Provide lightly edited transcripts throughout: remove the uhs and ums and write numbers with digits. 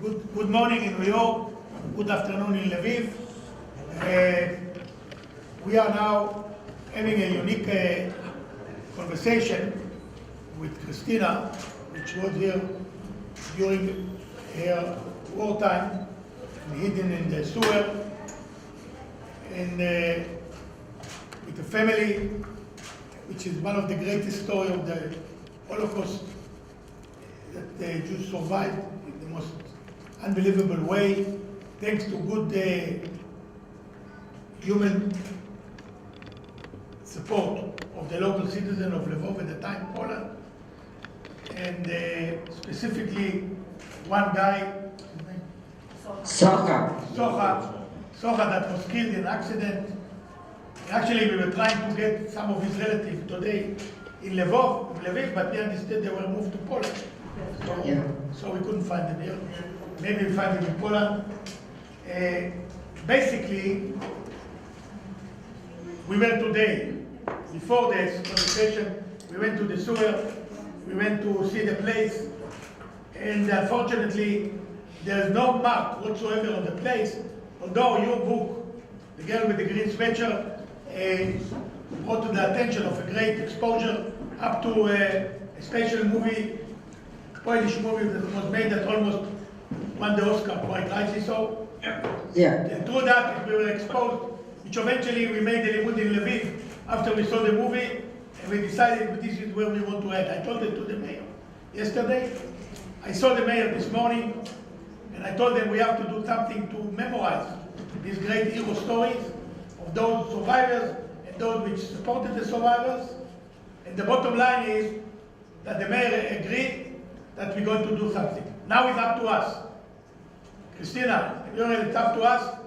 Good morning in New York, good afternoon in Lviv. We are now having a unique conversation with Christina, which was here during her wartime, hidden in the sewer, and with a family, which is one of the greatest stories of the Holocaust that the Jews survived in the most unbelievable way, thanks to good human support of the local citizen of Lvov at the time, Poland, and specifically one guy, Socha, that was killed in an accident. Actually, we were trying to get some of his relatives today in Lviv, but we understood they were moved to Poland. So we couldn't find them here. Maybe we find them in Poland. Basically, we went today, before this conversation, we went to the sewer, we went to see the place, and unfortunately, there is no mark whatsoever on the place, although your book, The Girl with the Green Sweatshirt, brought to the attention of a great exposure up to a special movie, Polish movie that was made that almost won the Oscar, quite rightly so. yeah. And through that, we were exposed, which eventually we made the Limud in Lviv after we saw the movie, and we decided this is where we want to head. I told it to the mayor yesterday. I saw the mayor this morning, and I told them we have to do something to memorize these great hero stories of those survivors and those which supported the survivors. And the bottom line is that the mayor agreed that we're going to do something. Now it's up to us. Christina, it's up to us.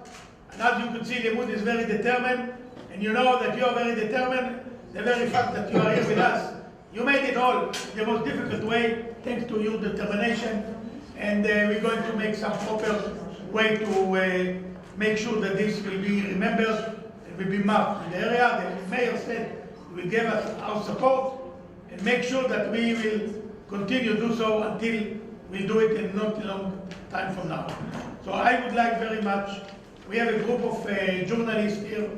And as you can see, Limud is very determined, and you know that you are very determined. The very fact that you are here with us, you made it all in the most difficult way, thanks to your determination. And we're going to make some proper way to make sure that this will be remembered and will be marked in the area. The mayor said he will give us our support and make sure that we will continue to do so until we do it in not a long time from now. So I would like very much, we have a group of journalists here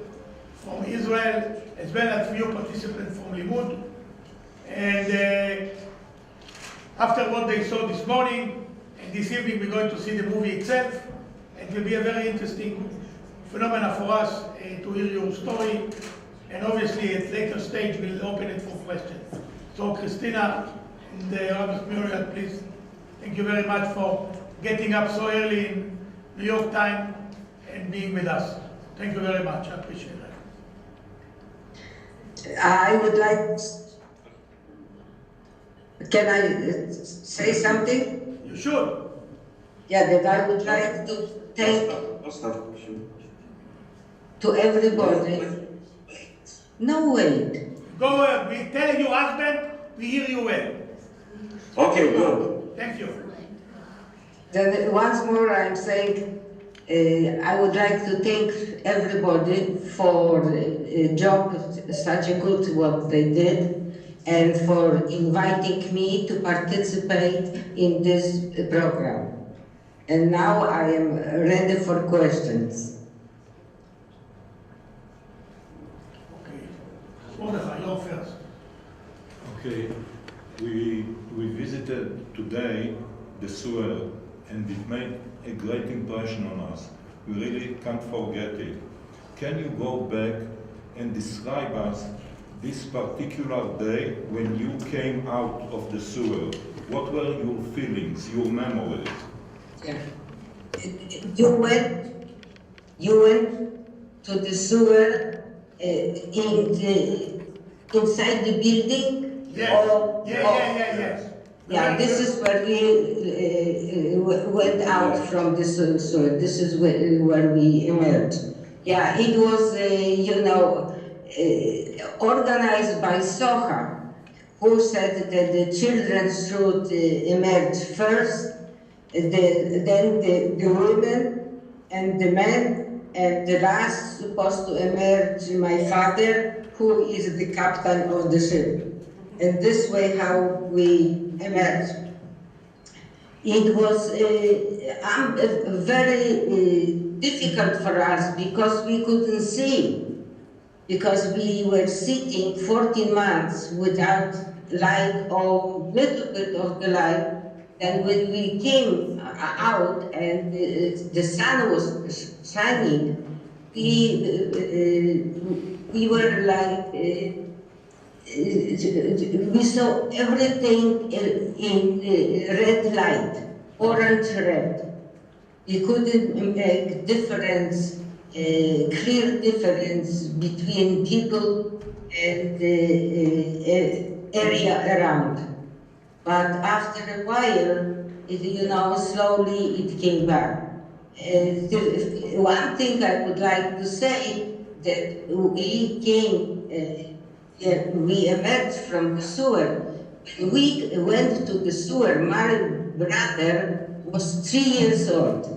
from Israel, as well as few participants from Limud. And after what they saw this morning, and this evening we're going to see the movie itself. It will be a very interesting phenomenon for us to hear your story. And obviously at later stage we'll open it for questions. So Christina and Rabbi Muriel, please, thank you very much for getting up so early in New York time and being with us. Thank you very much, I appreciate that. I would like, can I say something? You should. Yeah, that I would like to thank to everybody. No, wait. Go ahead, we tell you husband, we hear you well. Okay, good. Thank you. Then once more I'm saying I would like to thank everybody for a job, such a good what they did, and for inviting me to participate in this program. And now I am ready for questions. Okay. Mordechai, you're first. Okay, we visited today the sewer, and it made a great impression on us. We really can't forget it. Can you go back and describe us this particular day when you came out of the sewer? What were your feelings, your memories? Yeah. You went to the sewer inside the building? Yes. Yes. Yeah, this is where we went out from the sewer. This is where we emerged. Yeah, it was, organized by Socha, who said that the children should emerge first, then the women and the men, and the last supposed to emerge my father, who is the captain of the ship. And this way how we emerged. It was very difficult for us because we couldn't see, because we were sitting 14 months without light or little bit of the light. And when we came out and the sun was shining, we were like, we saw everything in red light, orange red. We couldn't make difference, clear difference between people and the area around. But after a while, slowly it came back. One thing I would like to say, that we came, we emerged from the sewer. When we went to the sewer, my brother was 3 years old.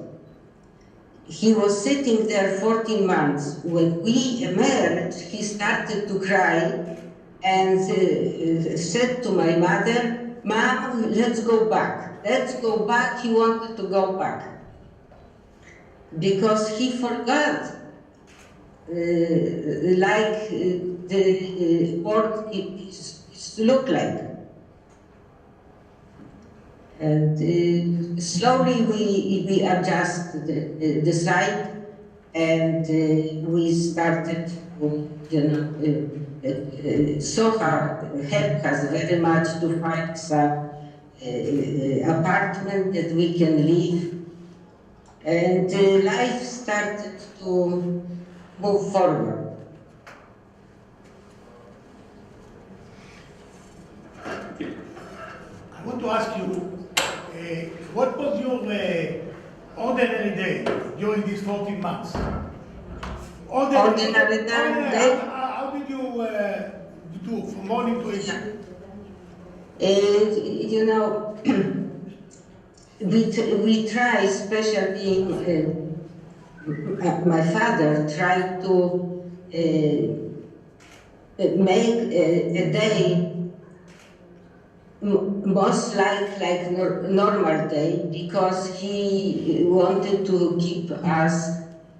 He was sitting there 14 months. When we emerged, he started to cry and said to my mother, "Mom, let's go back. Let's go back." He wanted to go back because he forgot like the world look like. And slowly we adjusted the site, and we started, Soha helped us very much to find some apartment that we can live, and life started to move forward. I want to ask you, what was your ordinary day during these 14 months? Ordinary day? How did you do from morning to evening? We try, especially my father tried to make a day most like normal day, because he wanted to keep us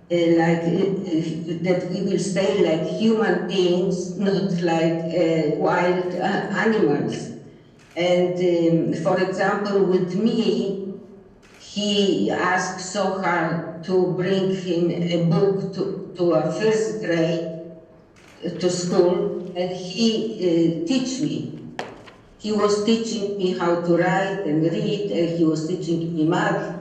that we will stay like human beings, not like wild animals. And for example, with me, he asked Soha to bring him a book to a first grade to school, and he teach me. He was teaching me how to write and read, and he was teaching me math.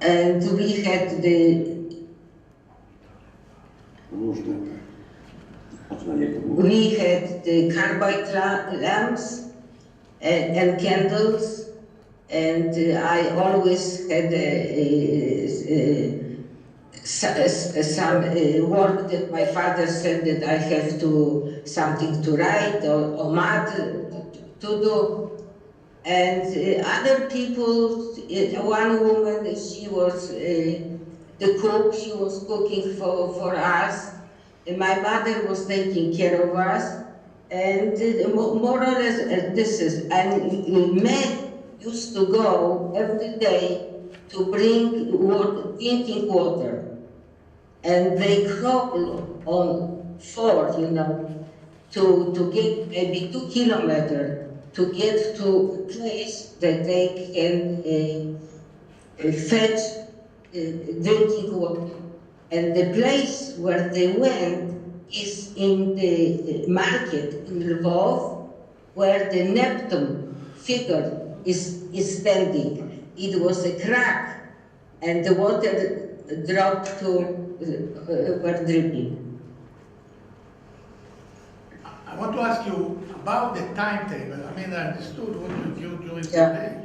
And we had the carbide lamps and candles, and I always had some work that my father said that I have something to write or math to do. And other people, one woman, she was the cook, she was cooking for us. And my mother was taking care of us. And more or less this is, and men used to go every day to bring drinking water. And they crawl on floor, to get maybe 2 kilometers to get to a place that they can fetch drinking water. And the place where they went is in the market in Lvov, where the Neptune figure is standing. It was a crack, and the water dropped were dripping. I want to ask you about the timetable. I mean, I understood what you do during the day,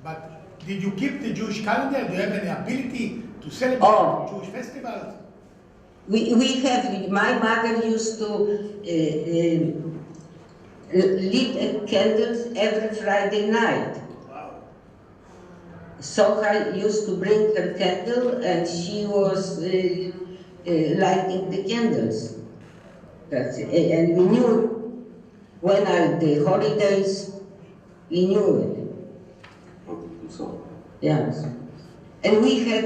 but did you keep the Jewish calendar? Do you have any ability to celebrate Jewish festivals? We have. My mother used to lit candles every Friday night. Wow. Soha used to bring her candle, and she was lighting the candles. And we knew when are the holidays, We knew it. So, Yes. And we had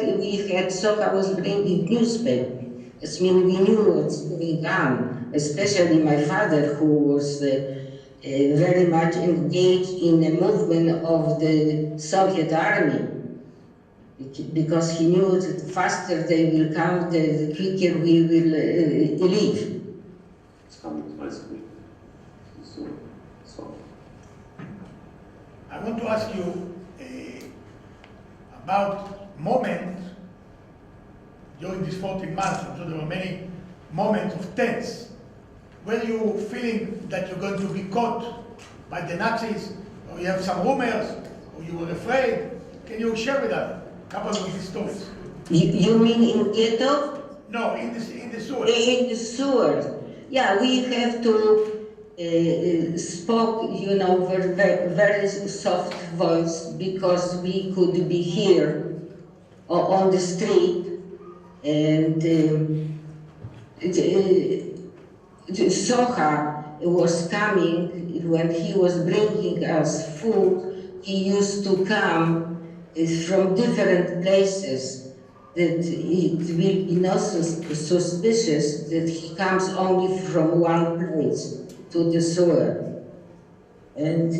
Soka was bringing newspaper. It means we knew what's going on, especially my father, who was very much engaged in the movement of the Soviet army, because he knew that the faster they will come, the quicker we will leave. it's coming basically. So, I want to ask you about moments during these 14 months. I'm sure there were many moments of tense. Were you feeling that you're going to be caught by the Nazis, or you have some rumors, or you were afraid? Can you share with us a couple of these stories? You mean in ghetto? No, in the sewer. In the sewer. Yeah, we have to spoke, very soft voice, because we could be here on the street, and Socha was coming when he was bringing us food. He used to come from different places, that it will be not suspicious that he comes only from one place to the sewer. And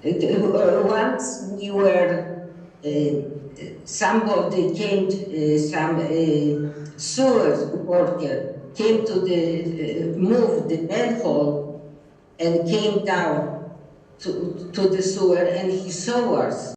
once we were, somebody came, some sewer worker came to move the manhole and came down to the sewer, and he saw us.